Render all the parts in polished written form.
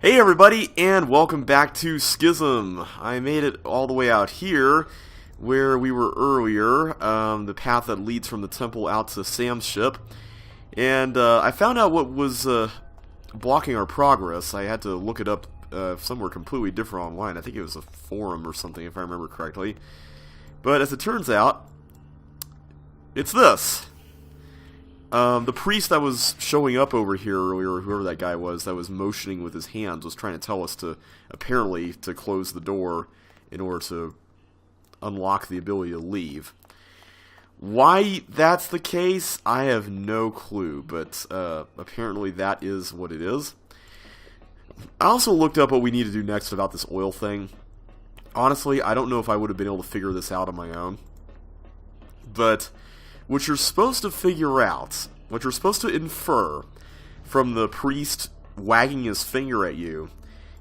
Hey everybody, and welcome back to Schizm. I made it all the way out here, where we were earlier, the path that leads from the temple out to Sam's ship. And I found out what was blocking our progress. I had to look it up somewhere completely different online. I think it was a forum or something, if I remember correctly. But as it turns out, it's this. The priest that was showing up over here earlier, whoever that guy was, that was motioning with his hands, was trying to tell us to, apparently, to close the door in order to unlock the ability to leave. Why that's the case, I have no clue, but apparently that is what it is. I also looked up what we need to do next about this oil thing. Honestly, I don't know if I would have been able to figure this out on my own. But what you're supposed to figure out, what you're supposed to infer from the priest wagging his finger at you,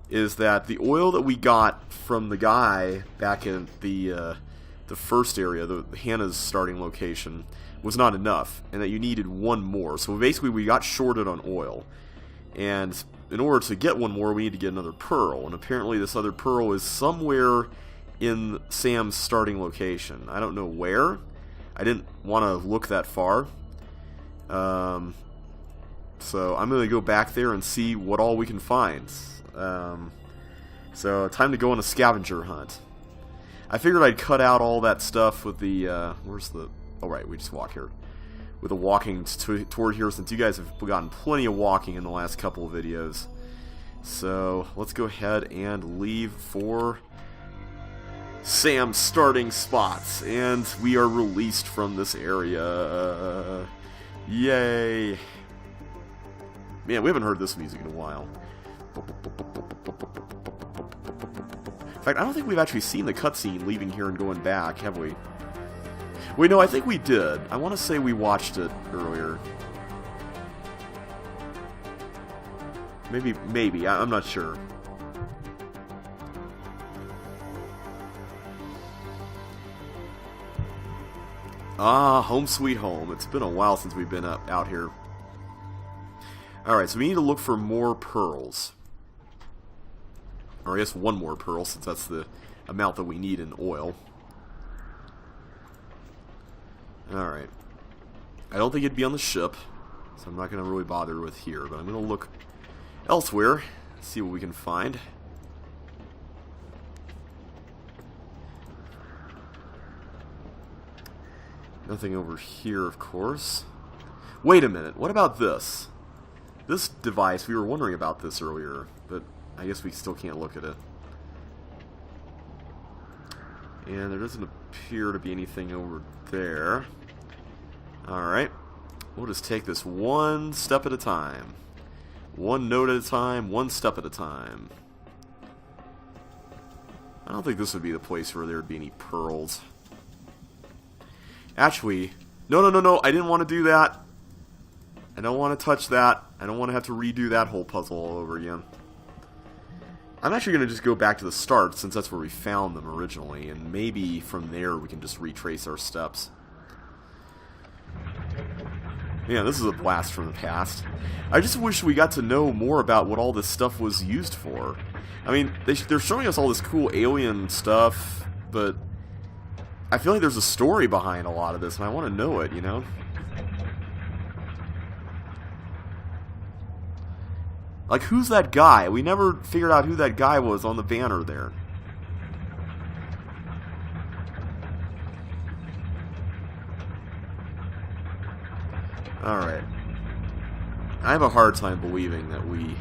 is that the oil that we got from the guy back in the first area, the Hannah's starting location, was not enough, and that you needed one more. So basically we got shorted on oil, and in order to get one more we need to get another pearl, and apparently this other pearl is somewhere in Sam's starting location. I don't know where. I didn't want to look that far, so I'm going to go back there and see what all we can find. So time to go on a scavenger hunt. I figured I'd cut out all that stuff with the, where's the, oh right, we just walk here. With the walking toward here, since you guys have gotten plenty of walking in the last couple of videos. So let's go ahead and leave for Sam's starting spots, and we are released from this area. Yay! Man, we haven't heard this music in a while. In fact, I don't think we've actually seen the cutscene leaving here and going back, have we? Wait, no, I think we did. I want to say we watched it earlier. Maybe. I'm not sure. Ah, home sweet home. It's been a while since we've been out here. Alright, so we need to look for more pearls. Or I guess one more pearl, since that's the amount that we need in oil. Alright. I don't think it'd be on the ship, so I'm not going to really bother with here, but I'm going to look elsewhere, see what we can find. Nothing over here, of course. Wait a minute, what about this? This device, we were wondering about this earlier, but I guess we still can't look at it. And there doesn't appear to be anything over there. Alright, we'll just take this one step at a time. One note at a time, one step at a time. I don't think this would be the place where there would be any pearls. Actually, no, I didn't want to do that. I don't want to touch that. I don't want to have to redo that whole puzzle all over again. I'm actually going to just go back to the start, since that's where we found them originally, and maybe from there we can just retrace our steps. Yeah, this is a blast from the past. I just wish we got to know more about what all this stuff was used for. I mean, they're showing us all this cool alien stuff, but I feel like there's a story behind a lot of this, and I want to know it, you know? Like, who's that guy? We never figured out who that guy was on the banner there. Alright. I have a hard time believing that we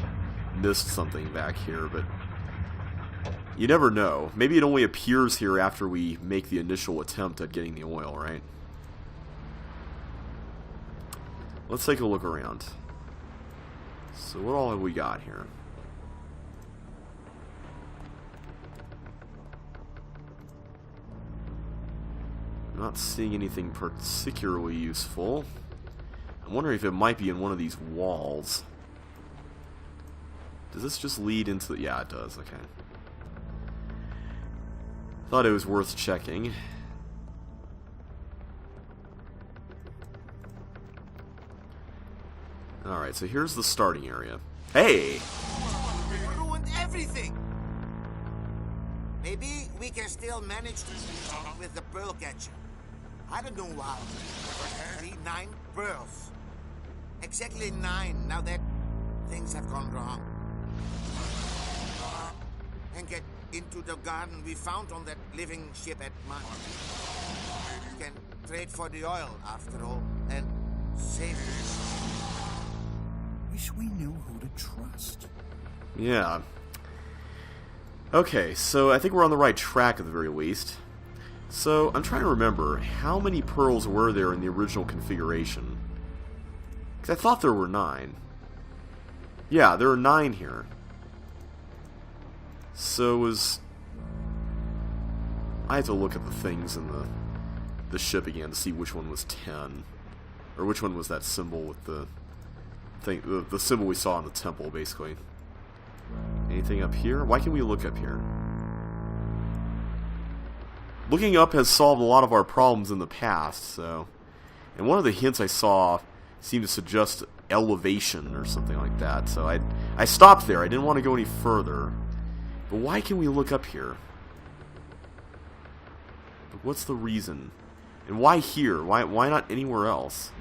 missed something back here, but you never know. Maybe it only appears here after we make the initial attempt at getting the oil, right? Let's take a look around. So what all have we got here? I'm not seeing anything particularly useful. I'm wondering if it might be in one of these walls. Does this just lead into the... Yeah, it does. Okay. Thought it was worth checking. Alright, so here's the starting area. Hey! everything. Maybe we can still manage with the pearl catcher. I don't know how. 9 pearls. Exactly 9, now that things have gone wrong. And get into the garden we found on that living ship at Mont. We can trade for the oil, after all, and save it. Wish we knew who to trust. Yeah. Okay, so I think we're on the right track at the very least. So, I'm trying to remember, how many pearls were there in the original configuration? Because I thought there were 9. Yeah, there are 9 here. So was... I have to look at the things in the ship again to see which one was 10. Or which one was that symbol with the thing, the symbol we saw in the temple, basically. Anything up here? Why can we look up here? Looking up has solved a lot of our problems in the past, so... And one of the hints I saw seemed to suggest elevation or something like that, so I stopped there. I didn't want to go any further. But why can we look up here? But what's the reason? And why here? Why not anywhere else?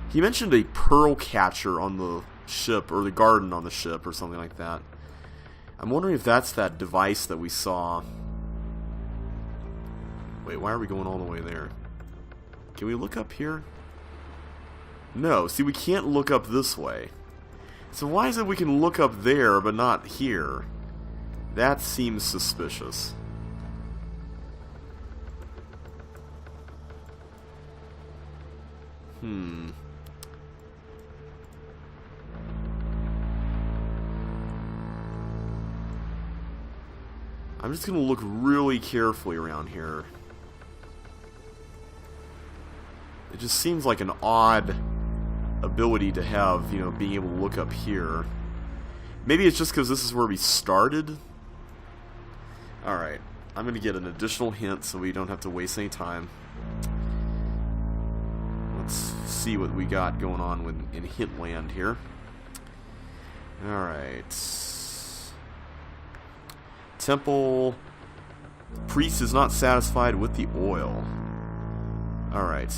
He mentioned a pearl catcher on the ship, or the garden on the ship, or something like that. I'm wondering if that's that device that we saw. Wait, why are we going all the way there? Can we look up here? No, see, we can't look up this way. So why is it we can look up there, but not here? That seems suspicious. I'm just going to look really carefully around here. It just seems like an odd ability to have, you know, being able to look up here. Maybe it's just because this is where we started. Alright, I'm going to get an additional hint so we don't have to waste any time. Let's see what we got going on in hint land here. Alright. Temple. Priest is not satisfied with the oil. Alright.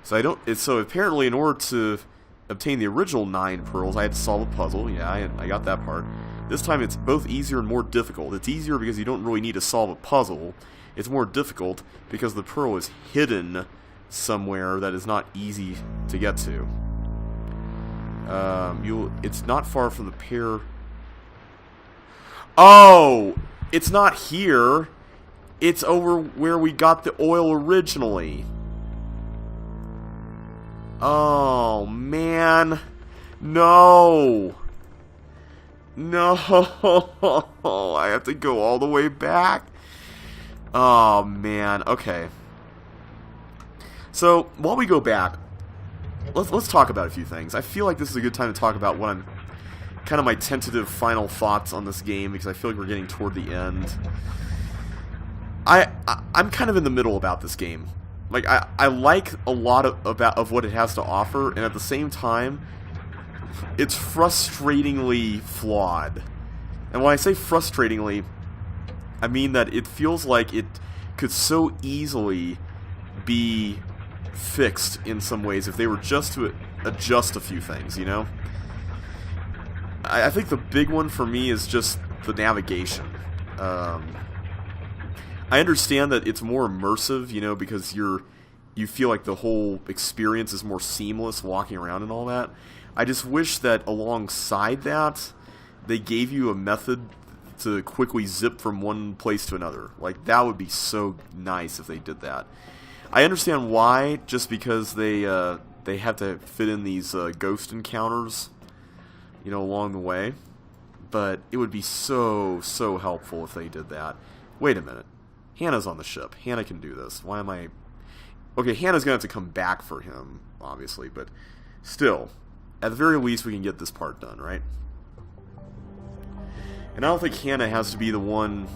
So apparently in order to obtain the original 9 pearls, I had to solve a puzzle. Yeah, I got that part. This time it's both easier and more difficult. It's easier because you don't really need to solve a puzzle. It's more difficult because the pearl is hidden somewhere that is not easy to get to. It's not far from the pair. Oh! It's not here. It's over where we got the oil originally. Oh, man. No. No. I have to go all the way back. Oh, man. Okay. So, while we go back, let's talk about a few things. I feel like this is a good time to talk about what I'm... kind of my tentative final thoughts on this game, because I feel like we're getting toward the end. I'm kind of in the middle about this game. Like, I like a lot of what it has to offer, and at the same time, it's frustratingly flawed. And when I say frustratingly, I mean that it feels like it could so easily be fixed in some ways if they were just to adjust a few things, you know? I think the big one for me is just the navigation. I understand that it's more immersive, you know, because you feel like the whole experience is more seamless walking around and all that. I just wish that alongside that, they gave you a method to quickly zip from one place to another. Like, that would be so nice if they did that. I understand why, just because they have to fit in these ghost encounters, you know, along the way. But it would be so helpful if they did that. Wait a minute. Hannah's on the ship. Hannah can do this. Why am I... Okay, Hannah's going to have to come back for him, obviously, but still, at the very least, we can get this part done, right? And I don't think Hannah has to be the one...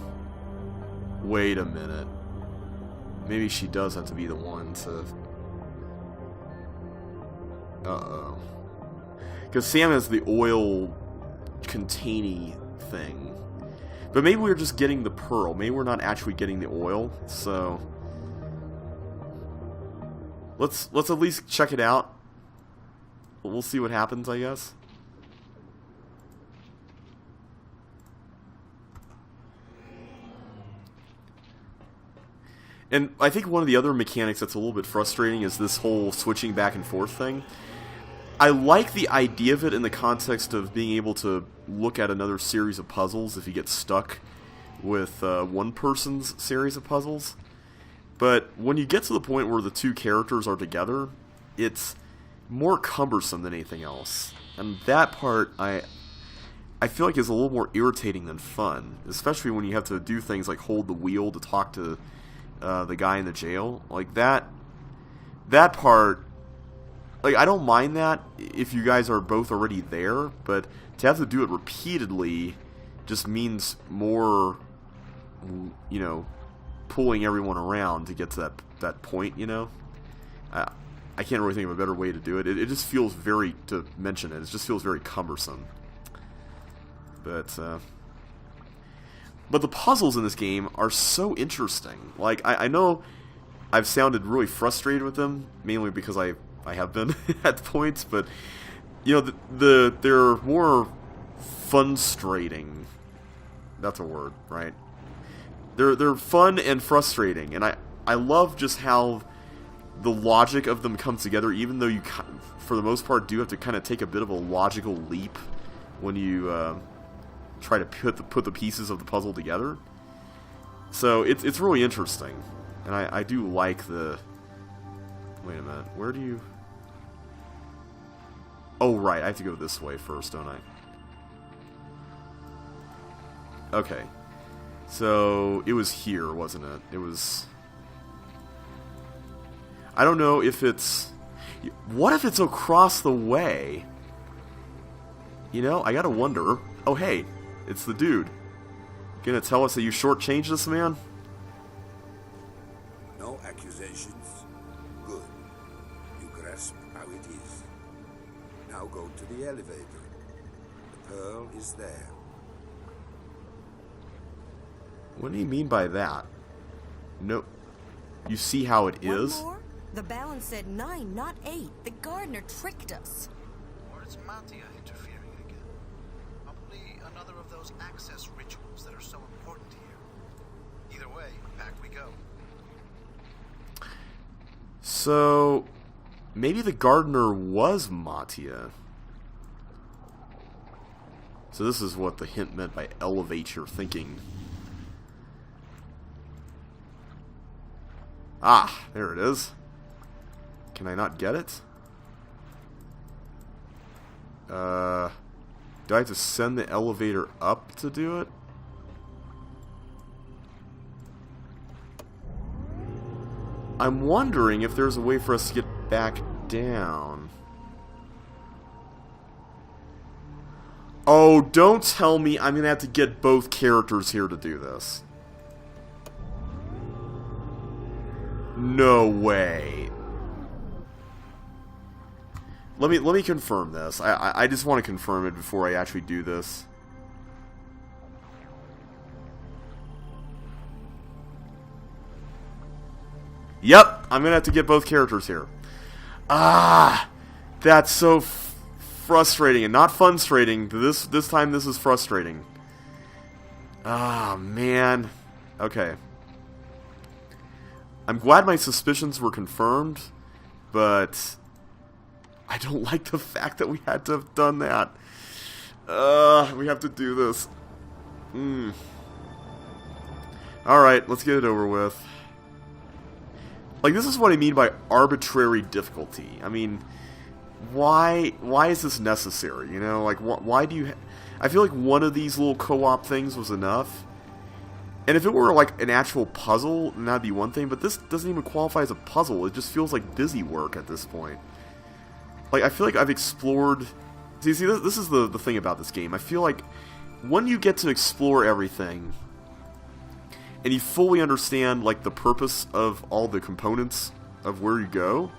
Wait a minute. Maybe she does have to be the one to... Uh-oh. Because Sam has the oil containing thing. But maybe we're just getting the pearl. Maybe we're not actually getting the oil. So let's at least check it out. We'll see what happens, I guess. And I think one of the other mechanics that's a little bit frustrating is this whole switching back and forth thing. I like the idea of it in the context of being able to look at another series of puzzles if you get stuck with one person's series of puzzles. But when you get to the point where the two characters are together, it's more cumbersome than anything else. And that part, I feel like is a little more irritating than fun. Especially when you have to do things like hold the wheel to talk to the guy in the jail. Like that part... Like, I don't mind that if you guys are both already there, but to have to do it repeatedly just means more, you know, pulling everyone around to get to that point, you know? I can't really think of a better way to do it. It just feels very, to mention it just feels very cumbersome. But the puzzles in this game are so interesting. Like, I know I've sounded really frustrated with them, mainly because I have been at points, but you know, they're more funstrating. That's a word, right? They're fun and frustrating, and I love just how the logic of them comes together, even though you, for the most part, do have to kind of take a bit of a logical leap when you try to put the pieces of the puzzle together. So it's really interesting, and I do like the... Wait a minute, where do you... Oh, right, I have to go this way first, don't I? Okay. So, it was here, wasn't it? It was... I don't know if it's... What if it's across the way? You know, I gotta wonder. Oh, hey, it's the dude. Gonna tell us that you shortchanged this man? No accusations. Good. You grasp how it is. Now go to the elevator. The pearl is there. What do you mean by that? No. You see how it One is? more? The balance said 9, not 8. The gardener tricked us. Or it's Mattia interfering again. Probably another of those access rituals that are so important here. Either way, back we go. So, maybe the gardener was Mattia. So this is what the hint meant by elevate your thinking. Ah, there it is. Can I not get it? Do I have to send the elevator up to do it? I'm wondering if there's a way for us to get back down. Oh, don't tell me I'm gonna have to get both characters here to do this. No way. Let me confirm this. I just want to confirm it before I actually do this. Yep, I'm gonna have to get both characters here. Ah, that's so frustrating and not funstrating. This time this is frustrating. Ah, man. Okay. I'm glad my suspicions were confirmed, but I don't like the fact that we had to have done that. We have to do this. Alright, let's get it over with. Like, this is what I mean by arbitrary difficulty. I mean, why is this necessary? You know, like, why do you... I feel like one of these little co-op things was enough. And if it were, like, an actual puzzle, then that'd be one thing. But this doesn't even qualify as a puzzle. It just feels like busy work at this point. Like, I feel like I've explored... See, this is the thing about this game. I feel like when you get to explore everything, and you fully understand, like, the purpose of all the components of where you go,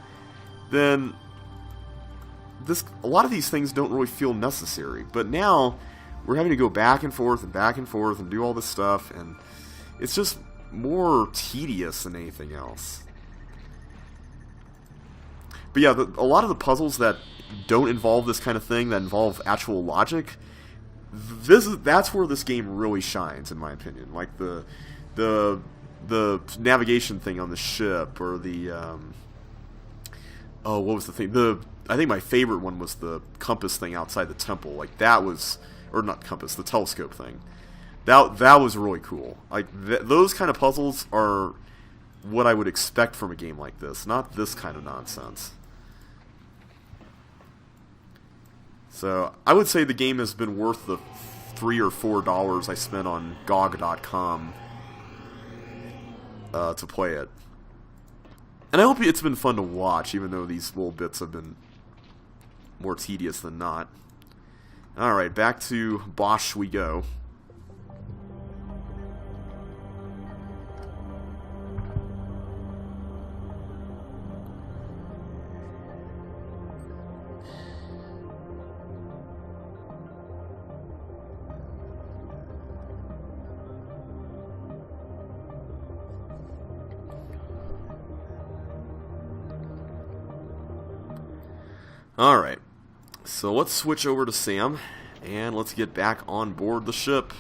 then a lot of these things don't really feel necessary. But now we're having to go back and forth and do all this stuff, and it's just more tedious than anything else. But yeah, a lot of the puzzles that don't involve this kind of thing, that involve actual logic, that's where this game really shines, in my opinion. Like the navigation thing on the ship, or the what was the thing? I think my favorite one was the compass thing outside the temple. Like that was, or not compass, the telescope thing. That was really cool. Like those kind of puzzles are what I would expect from a game like this, not this kind of nonsense. So I would say the game has been worth the $3 or $4 I spent on GOG.com to play it. And I hope it's been fun to watch, even though these little bits have been more tedious than not. Alright, back to Bosch we go. Alright, so let's switch over to Sam, and let's get back on board the ship,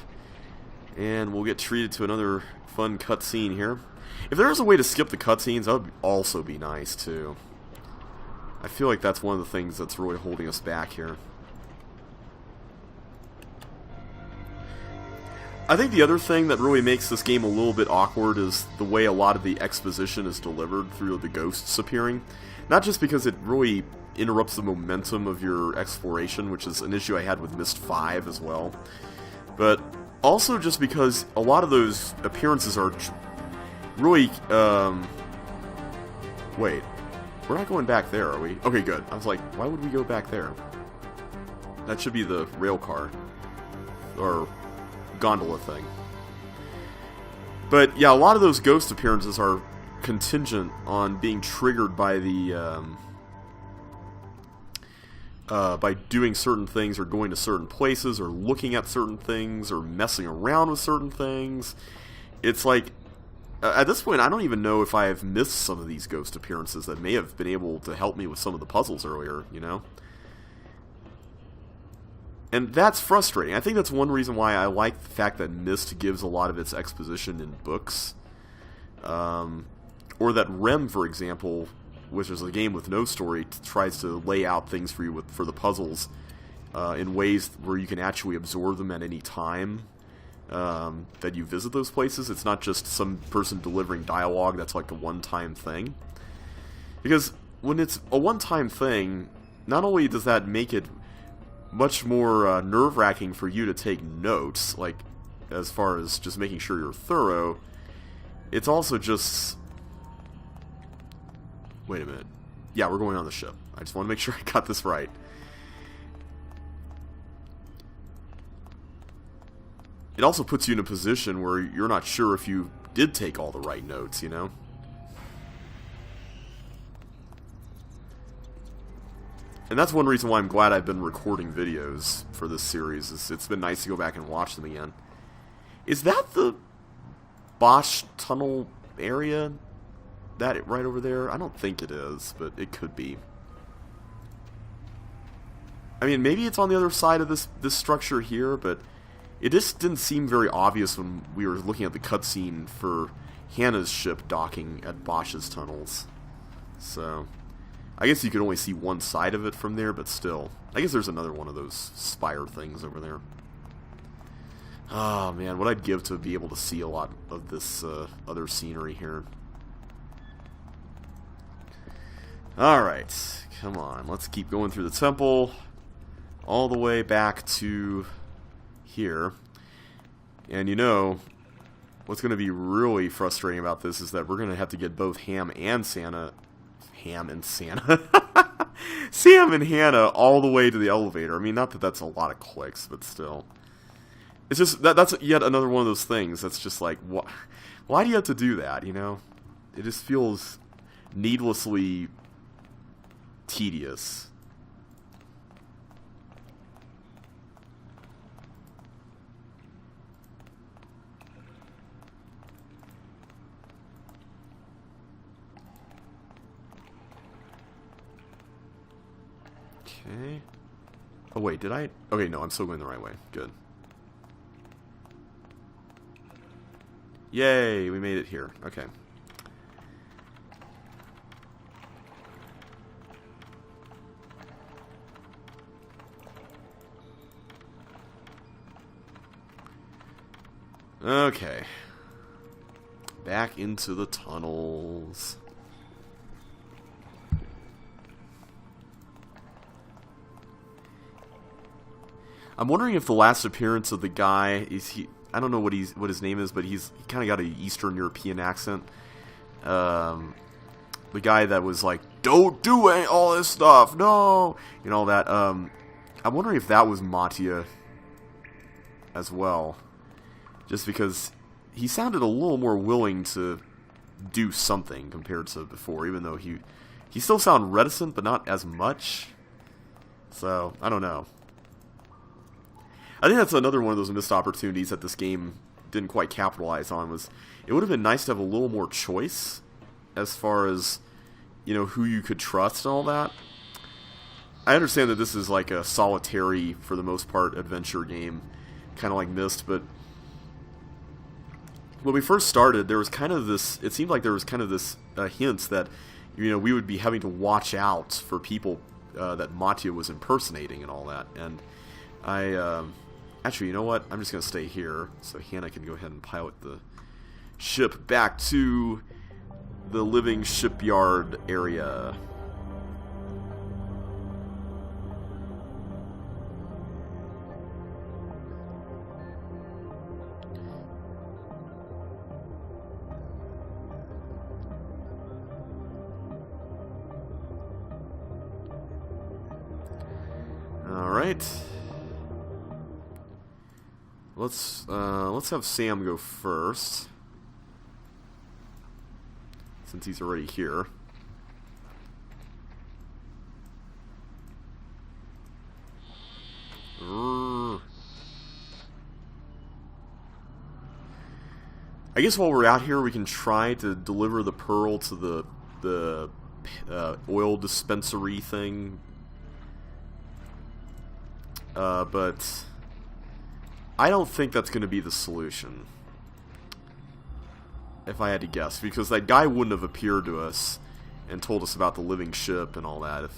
and we'll get treated to another fun cutscene here. If there is a way to skip the cutscenes, that would also be nice, too. I feel like that's one of the things that's really holding us back here. I think the other thing that really makes this game a little bit awkward is the way a lot of the exposition is delivered through the ghosts appearing. Not just because it really interrupts the momentum of your exploration, which is an issue I had with Myst 5 as well, but also just because a lot of those appearances are really, wait, we're not going back there, are we? Okay, good. I was like, why would we go back there? That should be the rail car, or gondola thing. But yeah, a lot of those ghost appearances are contingent on being triggered by the, by doing certain things, or going to certain places, or looking at certain things, or messing around with certain things. It's like, at this point, I don't even know if I have missed some of these ghost appearances that may have been able to help me with some of the puzzles earlier, you know? And that's frustrating. I think that's one reason why I like the fact that Myst gives a lot of its exposition in books. Or that Rem, for example, which is a game with no story, tries to lay out things for you for the puzzles in ways where you can actually absorb them at any time that you visit those places. It's not just some person delivering dialogue that's like a one-time thing. Because when it's a one-time thing, not only does that make it much more nerve-wracking for you to take notes, like as far as just making sure you're thorough, it's also just... Wait a minute. Yeah, we're going on the ship. I just want to make sure I got this right. It also puts you in a position where you're not sure if you did take all the right notes, you know? And that's one reason why I'm glad I've been recording videos for this series. It's been nice to go back and watch them again. Is that the Bosch tunnel area? That right over there? I don't think it is, but it could be. I mean, maybe it's on the other side of this structure here, but it just didn't seem very obvious when we were looking at the cutscene for Hannah's ship docking at Bosch's tunnels. So, I guess you could only see one side of it from there, but still. I guess there's another one of those spire things over there. Oh man, what I'd give to be able to see a lot of this other scenery here. Alright, come on, let's keep going through the temple, all the way back to here. And you know, what's going to be really frustrating about this is that we're going to have to get both Sam and Hannah all the way to the elevator. I mean, not that that's a lot of clicks, but still. It's just, that's yet another one of those things that's just like, why do you have to do that, you know? It just feels needlessly tedious. Okay. Oh wait, did I? Okay, no, I'm still going the right way. Good. Yay, we made it here. Okay. Okay. Back into the tunnels. I'm wondering if the last appearance of the guy is I don't know what his name is, but he kind of got an Eastern European accent. The guy that was like, "Don't do all this stuff, no," and all that. I'm wondering if that was Mattia as well, just because he sounded a little more willing to do something compared to before, even though he still sounded reticent, but not as much. So I don't know. I think that's another one of those missed opportunities that this game didn't quite capitalize on. Was it would have been nice to have a little more choice as far as, you know, who you could trust and all that. I understand that this is like a solitary, for the most part, adventure game, kind of like Myst, but when we first started, there was kind of this, it seemed like there was kind of this hints that, you know, we would be having to watch out for people that Mattia was impersonating and all that. And actually, you know what? I'm just going to stay here so Hannah can go ahead and pilot the ship back to the living shipyard area. All right. Let's have Sam go first, since he's already here. I guess while we're out here, we can try to deliver the pearl to the oil dispensary thing. But I don't think that's going to be the solution, if I had to guess, because that guy wouldn't have appeared to us and told us about the living ship and all that if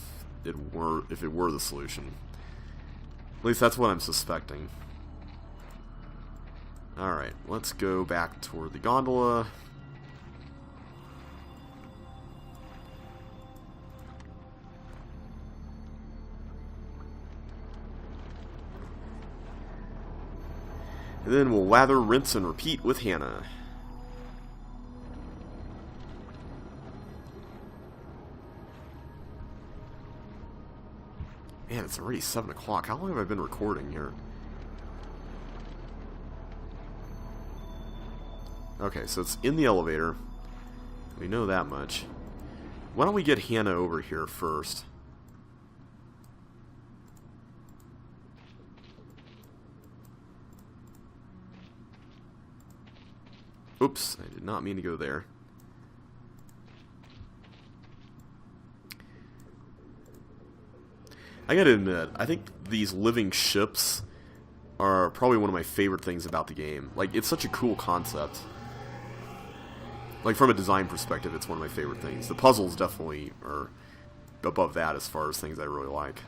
it were the solution. At least that's what I'm suspecting. Alright, let's go back toward the gondola. And then we'll lather, rinse, and repeat with Hannah. Man, it's already 7 o'clock. How long have I been recording here? Okay, so it's in the elevator. We know that much. Why don't we get Hannah over here first? Oops, I did not mean to go there. I gotta admit, I think these living ships are probably one of my favorite things about the game. Like, it's such a cool concept. Like, from a design perspective, it's one of my favorite things. The puzzles definitely are above that as far as things I really like.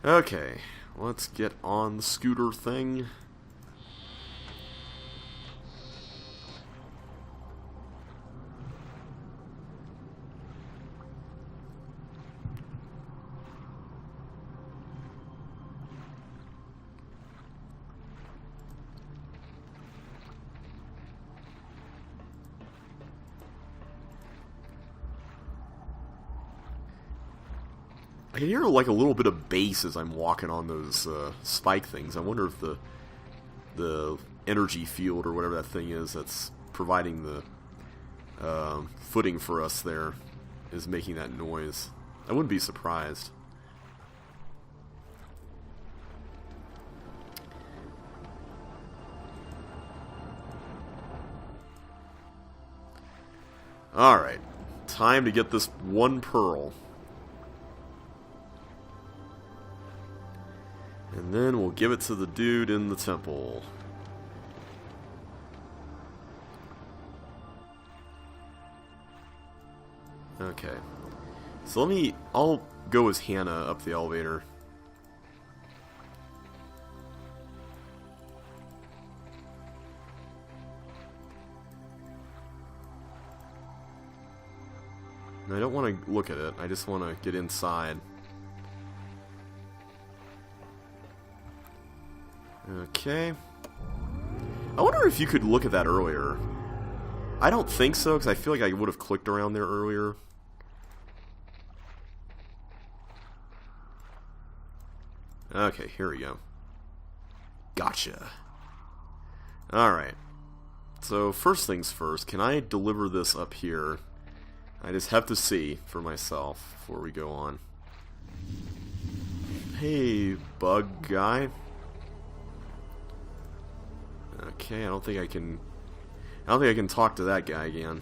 Okay, let's get on the scooter thing. I can hear like a little bit of bass as I'm walking on those spike things. I wonder if the energy field or whatever that thing is that's providing the footing for us there is making that noise. I wouldn't be surprised. Alright. Time to get this one pearl. And then we'll give it to the dude in the temple. Okay. So I'll go as Hannah up the elevator. I don't want to look at it, I just want to get inside. Okay. I wonder if you could look at that earlier. I don't think so, because I feel like I would have clicked around there earlier. Okay, here we go. Gotcha. Alright. So, first things first, can I deliver this up here? I just have to see for myself before we go on. Hey, bug guy. Okay, I don't think I can talk to that guy again.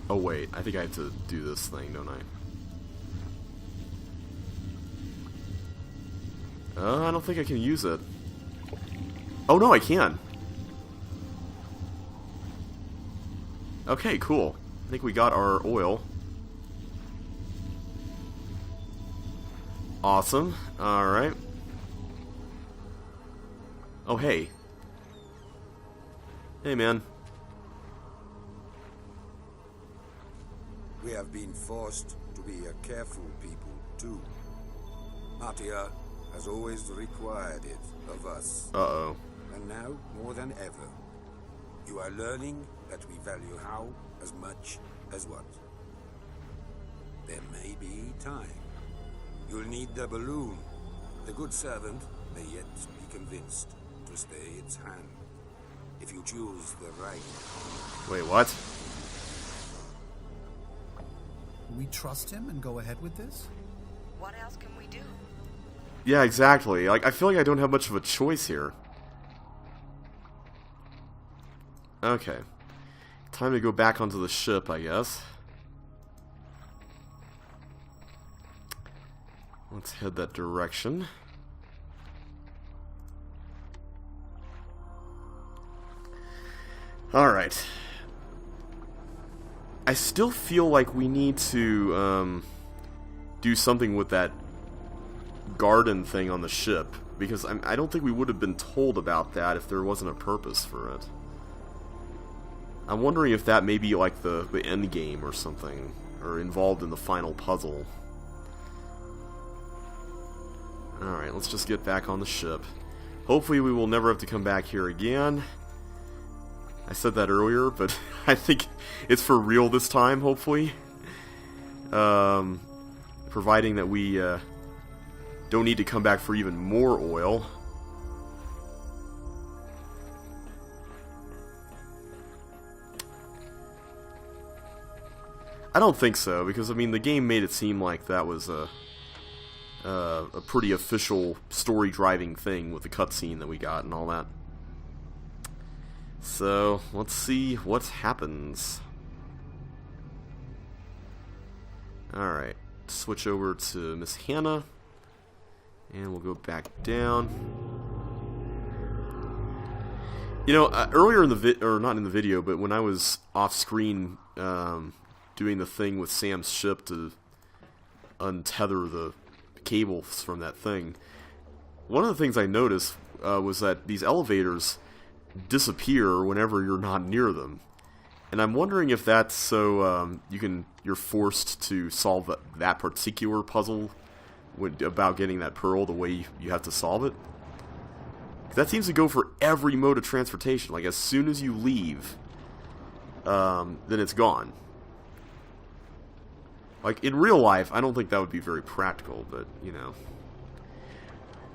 Oh wait, I think I have to do this thing, don't I? I don't think I can use it. Oh no, I can! Okay, cool. I think we got our oil. Awesome. Alright. Oh, hey. Hey, man. We have been forced to be a careful people, too. Martia has always required it of us. Uh-oh. And now, more than ever, you are learning that we value how as much as what. There may be time. You'll need the balloon. The good servant may yet be convinced to stay its hand. If you choose the right. Wait, what? We trust him and go ahead with this? What else can we do? Yeah, exactly. Like, I feel like I don't have much of a choice here. Okay. Time to go back onto the ship, I guess. Let's head that direction. Alright. I still feel like we need to do something with that garden thing on the ship, because I don't think we would have been told about that if there wasn't a purpose for it. I'm wondering if that may be like the end game or something, or involved in the final puzzle. Alright, let's just get back on the ship. Hopefully we will never have to come back here again. I said that earlier, but I think it's for real this time, hopefully. Providing that we don't need to come back for even more oil. I don't think so, because, I mean, the game made it seem like that was a pretty official story-driving thing with the cutscene that we got and all that. So, let's see what happens. Alright, switch over to Miss Hannah, and we'll go back down. You know, earlier in the or not in the video, but when I was off-screen doing the thing with Sam's ship to untether the cables from that thing, one of the things I noticed was that these elevators disappear whenever you're not near them, and I'm wondering if that's so you're forced to solve that particular puzzle about getting that pearl the way you have to solve it. That seems to go for every mode of transportation. Like, as soon as you leave, then it's gone. Like, in real life, I don't think that would be very practical, but, you know.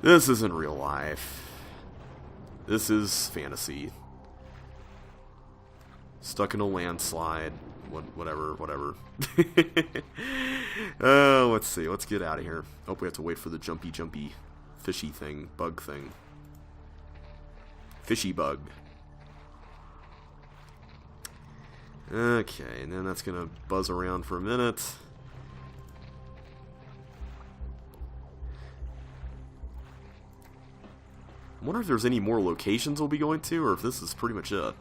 This isn't real life. This is fantasy. Stuck in a landslide. whatever. Let's see. Let's get out of here. Oh, we have to wait for the jumpy fishy thing, bug thing. Fishy bug. Okay, and then that's gonna buzz around for a minute. I wonder if there's any more locations we'll be going to, or if this is pretty much it.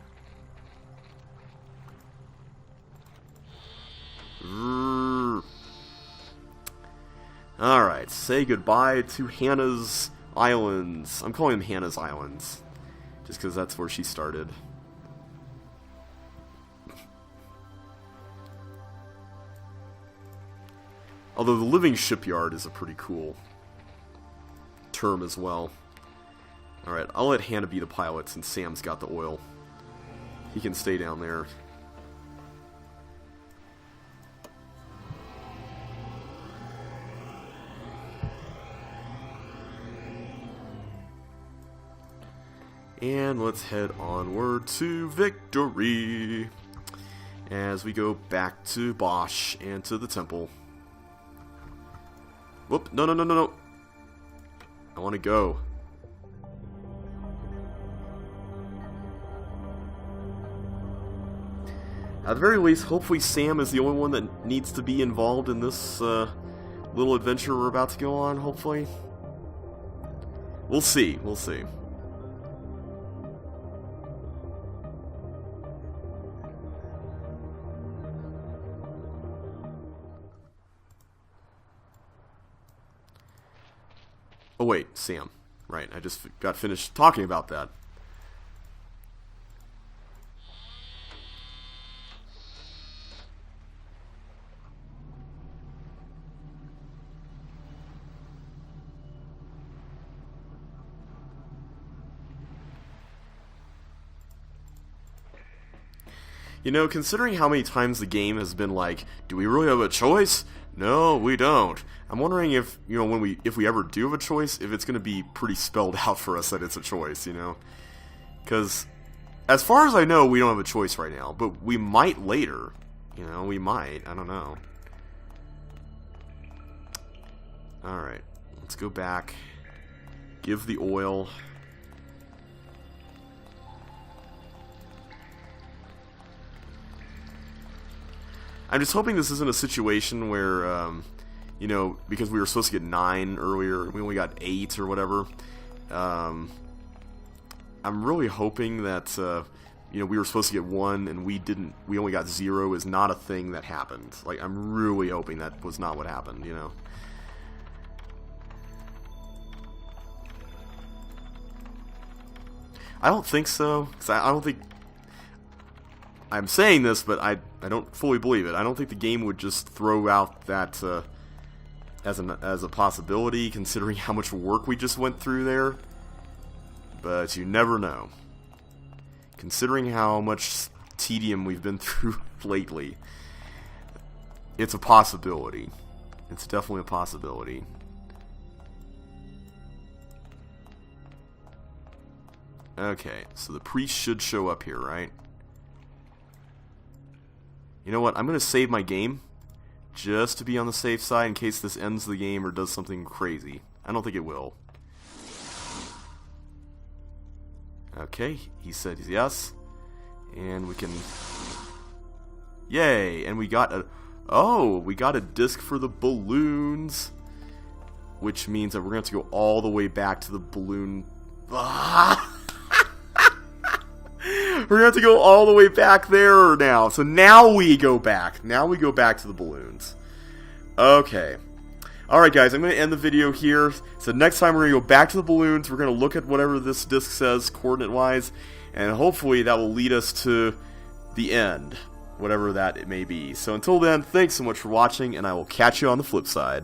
Alright, say goodbye to Hannah's Islands. I'm calling them Hannah's Islands, just because that's where she started. Although the living shipyard is a pretty cool term as well. Alright, I'll let Hannah be the pilot since Sam's got the oil. He can stay down there. And let's head onward to victory as we go back to Bosch and to the temple. Whoop, no. I want to go. At the very least, hopefully Sam is the only one that needs to be involved in this little adventure we're about to go on, hopefully. We'll see. Oh wait, Sam. Right, I just got finished talking about that. You know, considering how many times the game has been like, do we really have a choice? No, we don't. I'm wondering if, you know, if we ever do have a choice, if it's going to be pretty spelled out for us that it's a choice, you know? Because, as far as I know, we don't have a choice right now, but we might later. You know, we might. I don't know. Alright, let's go back. Give the oil. I'm just hoping this isn't a situation where, you know, because we were supposed to get 9 earlier, we only got 8 or whatever. I'm really hoping that, you know, we were supposed to get 1 and we only got 0 is not a thing that happened. Like, I'm really hoping that was not what happened, you know. I don't think so, because I don't think... I'm saying this, but I don't fully believe it. I don't think the game would just throw out that as a possibility, considering how much work we just went through there. But you never know. Considering how much tedium we've been through lately, it's a possibility. It's definitely a possibility. Okay, so the priest should show up here, right? You know what? I'm going to save my game just to be on the safe side in case this ends the game or does something crazy. I don't think it will. Okay, he said yes. And we can... Yay! And we got a... Oh! We got a disc for the balloons. Which means that we're going to have to go all the way back to the balloon... We're going to have to go all the way back there now. So now we go back. Now we go back to the balloons. Okay. Alright guys, I'm going to end the video here. So next time we're going to go back to the balloons. We're going to look at whatever this disc says coordinate-wise. And hopefully that will lead us to the end. Whatever that it may be. So until then, thanks so much for watching. And I will catch you on the flip side.